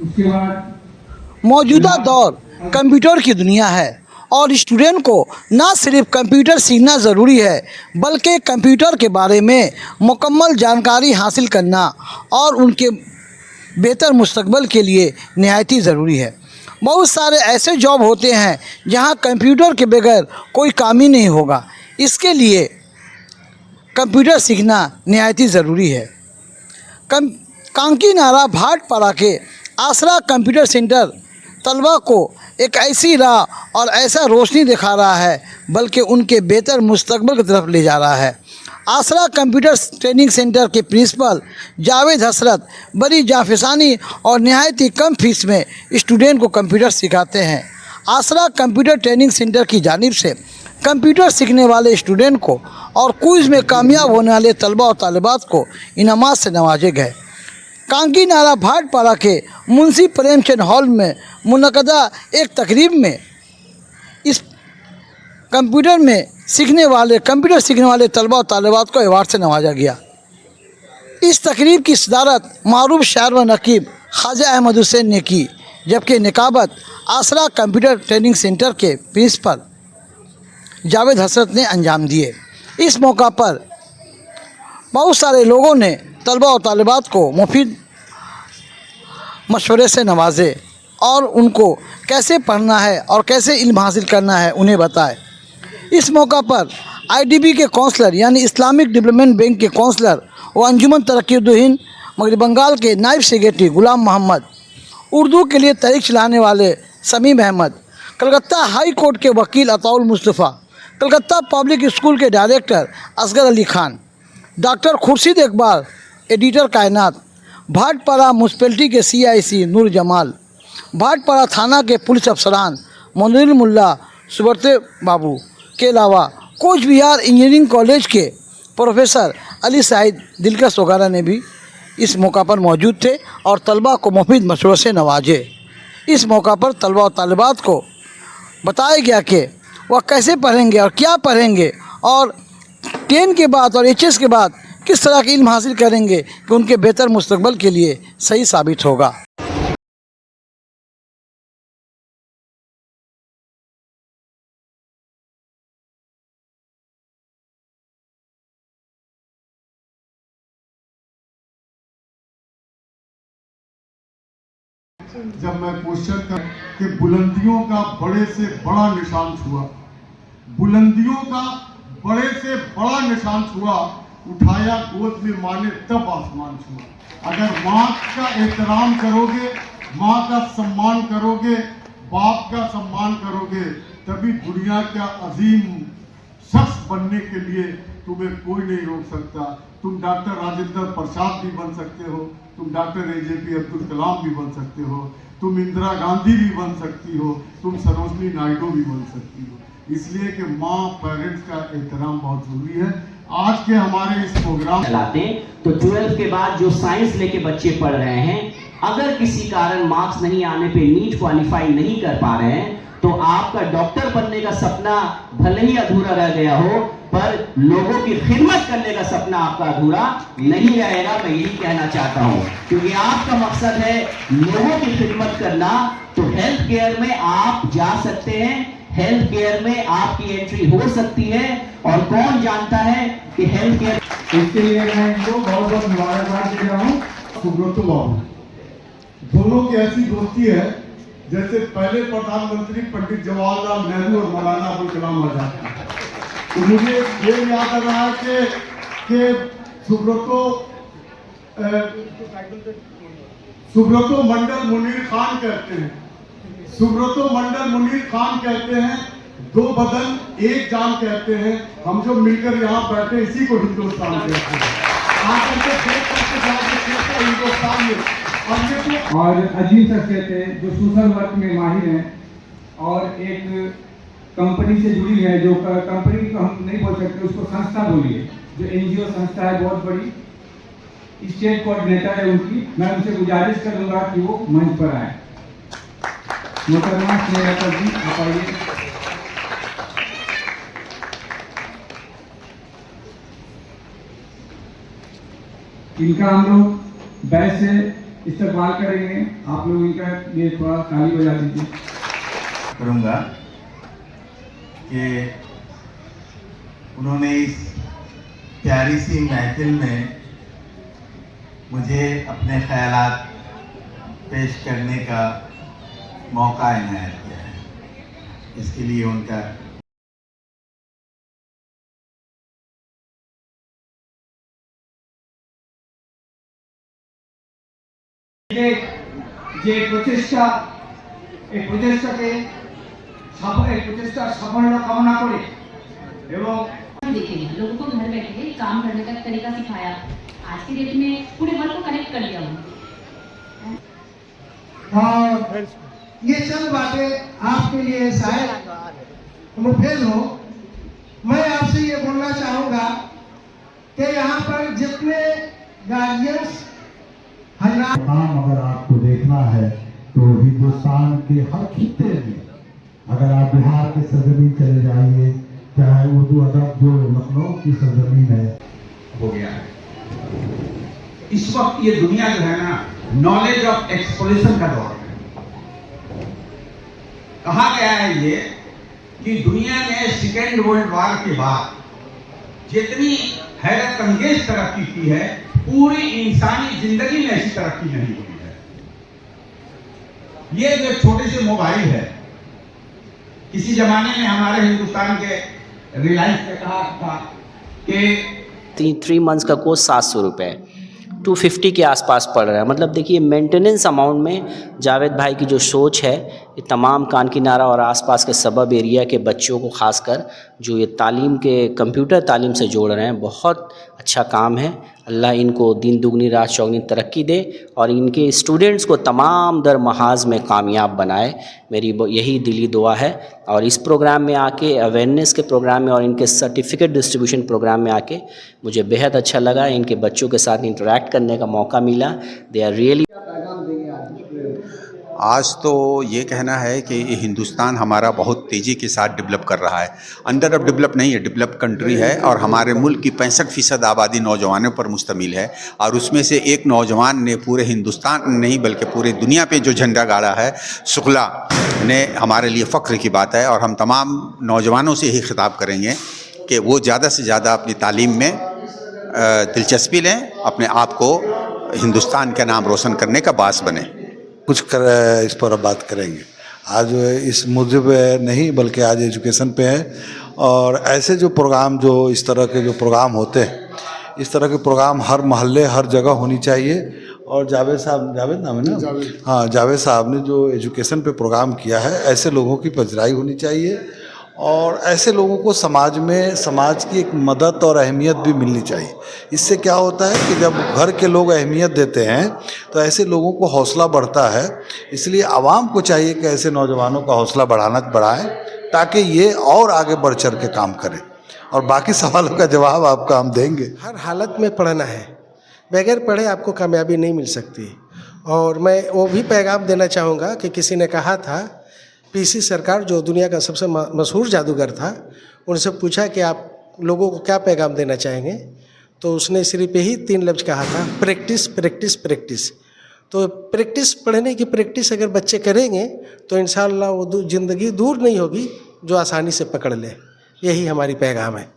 उसके बाद मौजूदा दौर कंप्यूटर की दुनिया है और स्टूडेंट को ना सिर्फ कंप्यूटर सीखना ज़रूरी है बल्कि कंप्यूटर के बारे में मुकम्मल जानकारी हासिल करना और उनके बेहतर मुस्तकबिल के लिए निहायत ही ज़रूरी है। बहुत सारे ऐसे जॉब होते हैं जहां कंप्यूटर के बगैर कोई काम ही नहीं होगा। इसके लिए कंप्यूटर सीखना निहायत ही ज़रूरी है। कांकी नारा भाटपाड़ा के आसरा कंप्यूटर सेंटर तलबा को एक ऐसी राह और ऐसा रोशनी दिखा रहा है बल्कि उनके बेहतर मुस्तकबिल की तरफ ले जा रहा है। आसरा कंप्यूटर ट्रेनिंग सेंटर के प्रिंसिपल जावेद हसरत बड़ी जाफिसानी और नहायत ही कम फीस में स्टूडेंट को कंप्यूटर सिखाते हैं। आसरा कंप्यूटर ट्रेनिंग सेंटर की जानिब से कंप्यूटर सीखने वाले स्टूडेंट को और क्विज़ में कामयाब होने वाले तलबा और तालिबात को इनामात से नवाजे गए। कांकी नारा भाटपाड़ा के मुंशी प्रेमचंद हॉल में मुनक़दा एक तकरीब में इस कंप्यूटर सीखने वाले तलबा और तालिबात को अवार्ड से नवाजा गया। इस तकरीब की सदारत मारूफ शायर व नकीब ख्वाजा अहमद हुसैन ने की, जबकि निकाबत आसरा कंप्यूटर ट्रेनिंग सेंटर के प्रिंसिपल जावेद हसरत ने अंजाम दिए। इस मौका पर बहुत सारे लोगों ने तलबा और तालिबात को मुफीद मशवरे से नवाजे और उनको कैसे पढ़ना है और कैसे इल्म हासिल करना है उन्हें बताए। इस मौका पर आईडीबी के काउंसलर यानी इस्लामिक डेवलपमेंट बैंक के काउंसलर व अंजुमन तरक्की-उद-दीन मगरबी बंगाल के नायब सेक्रेटरी गुलाम मोहम्मद, उर्दू के लिए तहरीक चलाने वाले समीम अहमद, कलकत्ता हाई कोर्ट के वकील अताउल मुस्तफ़ा, कलकत्ता पब्लिक स्कूल के director Asgar Ali Khan, doctor Khurshid Iqbal editor Kainat, Bhatpara municipality के CIC नूर जमाल, भाटपाड़ा थाना के पुलिस अफसरान मोनुल मुल्ला सुबरते बाबू के अलावा कोच बिहार इंजीनियरिंग कॉलेज के प्रोफेसर अली साहिद दिलकश वगैरह ने भी इस मौका पर मौजूद थे और तलबा को मुफीद मशवरों से नवाजे। इस मौका पर तलबा और तालिबात को बताया गया कि वह कैसे पढ़ेंगे और क्या पढ़ेंगे और 10 के बाद और HS के बाद किस तरह की इल्म हासिल करेंगे कि उनके बेहतर मुस्तकबिल के लिए सही साबित होगा। जब मैं क्वेश्चन कर कि बुलंदियों का बड़े से बड़ा निशान छुआ, बुलंदियों का बड़े से बड़ा निशान छुआ, उठाया गोद में माँ ने तब आसमान छुआ। अगर माँ का एहतराम करोगे, माँ का सम्मान करोगे, बाप का सम्मान करोगे, तभी दुनिया का अजीम शख्स बनने के लिए तुम्हें कोई नहीं रोक सकता। तुम डॉक्टर राजेंद्र प्रसाद भी बन सकते हो, तुम डॉक्टर AJP अब्दुल कलाम भी बन सकते हो, तुम इंदिरा गांधी भी बन सकती हो, तुम सरोजनी नायडू भी बन सकती हो। इसलिए कि माँ पेरेंट्स का एहतराम बहुत जरूरी है। आज के हमारे इस प्रोग्राम चलाते तो 12 के बाद जो साइंस लेके बच्चे पढ़ रहे हैं, अगर किसी कारण मार्क्स नहीं आने पे नीट क्वालिफाई नहीं कर पा रहे हैं तो आपका डॉक्टर बनने का सपना भले ही अधूरा रह गया हो, पर लोगों की खिदमत करने का सपना आपका अधूरा नहीं रहेगा। मैं यही कहना चाहता हूं, क्योंकि आपका मकसद है लोगों की खिदमत करना। तो हेल्थ केयर में आप जा सकते हैं, हेल्थ केयर में आपकी एंट्री हो सकती है और कौन जानता है कि हेल्थ केयर। इसके लिए मैं इनको बहुत बहुत मुबारकबाद दे रहा हूँ। सुब्रतो बाबू दोनों की ऐसी दोस्ती है जैसे पहले प्रधानमंत्री पंडित जवाहरलाल नेहरू और मौलाना अबुल कलाम आजाद। तो मुझे ये याद आ रहा है कि सुब्रतो मंडल मुनीर खान कहते हैं, सुब्रतो मंडल मुनीर खान कहते हैं, 2 बदन 1 जान कहते हैं। हम जो मिलकर यहाँ बैठे इसी को हिंदुस्तान कहते हैं। आकर के हिंदुस्तान में और अजीम शख्सियत है जो सोशल वर्क में माहिर हैं और एक कंपनी से जुड़ी है, जो कंपनी को हम नहीं बोल सकते, उसको संस्था बोलिए, जो NGO संस्था है बहुत बड़ी, स्टेट कोऑर्डिनेटर है उनकी। मैं उनसे गुजारिश करूंगा कि वो मंच पर आए। मोहतरमा स्नेहा जी आप आइए। इनका हम लोग बैच से इस्तेमाल करेंगे। आप लोग इनका ये थोड़ा ताली बजा दीजिए। करूँगा कि उन्होंने इस प्यारी सी महफिल में मुझे अपने ख्यालात पेश करने का मौका इनायत किया है। इसके लिए उनका যে প্রচেষ্টাকে সাফল্য কামনা করে এবং देखेंगे, लोगों को घर बैठे काम करने का तरीका सिखाया। आज के डेट में पूरे वर्ल्ड को कनेक्ट कर दिया उन्होंने। और ये चंद बातें आपके लिए शायद मुफीद हो। मैं आपसे ये बोलना चाहूँगा कि यहाँ पर जितने गार्जियंस काम अगर आपको देखना है तो हिंदुस्तान के हर खित्ते में, अगर आप बिहार के सरजमीन चले जाइए, चाहे उर्दू अदब जो लखनऊ की सरजमीन है, हो गया है। इस वक्त ये दुनिया जो है ना, नॉलेज ऑफ एक्सप्लोरेशन का दौर है। कहा गया है ये कि दुनिया ने सेकेंड वर्ल्ड वॉर के बाद जितनी हैरत अंगेज तरक्की की है, पूरी इंसानी जिंदगी में ऐसी तरक्की नहीं हुई है। ये जो छोटे से मोबाइल है, किसी जमाने में हमारे हिंदुस्तान के रिलायंस ने कहा था कि 3 मंथ्स का कोर्स 700 रुपये, 250 के आसपास पड़ रहा है। मतलब देखिए मेंटेनेंस अमाउंट में जावेद भाई की जो सोच है, ये तमाम कान किनारा और आसपास के सबब एरिया के बच्चों को खासकर जो ये तालीम के कंप्यूटर तालीम से जोड़ रहे हैं, बहुत अच्छा काम है। अल्लाह इनको दिन दुगनी रात चौगनी तरक्की दे और इनके स्टूडेंट्स को तमाम दर महाज में कामयाब बनाए, मेरी यही दिली दुआ है। और इस प्रोग्राम में आके, अवेयरनेस के प्रोग्राम में और इनके सर्टिफिकेट डिस्ट्रीब्यूशन प्रोग्राम में आके मुझे बेहद अच्छा लगा। इनके बच्चों के साथ इंटरेक्ट करने का मौका मिला। They are really. आज तो ये कहना है कि हिंदुस्तान हमारा बहुत तेज़ी के साथ डेवलप कर रहा है। अंडर अब डेवलप नहीं है, डेवलप कंट्री है। और हमारे मुल्क की 65% आबादी नौजवानों पर मुश्तमिल है। और उसमें से एक नौजवान ने पूरे हिंदुस्तान नहीं बल्कि पूरे दुनिया पे जो झंडा गाड़ा है, शुक्ला ने, हमारे लिए फ़ख्र की बात है। और हम तमाम नौजवानों से यही खिताब करेंगे कि वो ज़्यादा से ज़्यादा अपनी तालीम में दिलचस्पी लें, अपने आप को हिंदुस्तान का नाम रोशन करने का बास बने। कुछ इस पर बात करेंगे। आज इस मुद्दे पे नहीं बल्कि आज एजुकेशन पे है। और ऐसे जो प्रोग्राम, जो इस तरह के जो प्रोग्राम होते हैं, इस तरह के प्रोग्राम हर मोहल्ले हर जगह होनी चाहिए। और जावेद साहब, जावेद नाम है ना? हाँ, जावेद साहब ने जो एजुकेशन पे प्रोग्राम किया है, ऐसे लोगों की पजराई होनी चाहिए। और ऐसे लोगों को समाज में, समाज की एक मदद और अहमियत भी मिलनी चाहिए। इससे क्या होता है कि जब घर के लोग अहमियत देते हैं तो ऐसे लोगों को हौसला बढ़ता है। इसलिए आवाम को चाहिए कि ऐसे नौजवानों का हौसला बढ़ाएं ताकि ये और आगे बढ़ चढ़ के काम करें। और बाकी सवालों का जवाब आपको हम देंगे। हर हालत में पढ़ना है, बगैर पढ़े आपको कामयाबी नहीं मिल सकती। और मैं वो भी पैगाम देना चाहूँगा कि किसी ने कहा था, पीसी सरकार जो दुनिया का सबसे मशहूर जादूगर था, उनसे पूछा कि आप लोगों को क्या पैगाम देना चाहेंगे, तो उसने सिर्फ यही 3 लफ्ज़ कहा था, प्रैक्टिस प्रैक्टिस प्रैक्टिस। तो प्रैक्टिस, पढ़ने की प्रैक्टिस अगर बच्चे करेंगे तो इंशाअल्लाह वो ज़िंदगी दूर नहीं होगी जो आसानी से पकड़ ले। यही हमारी पैगाम है।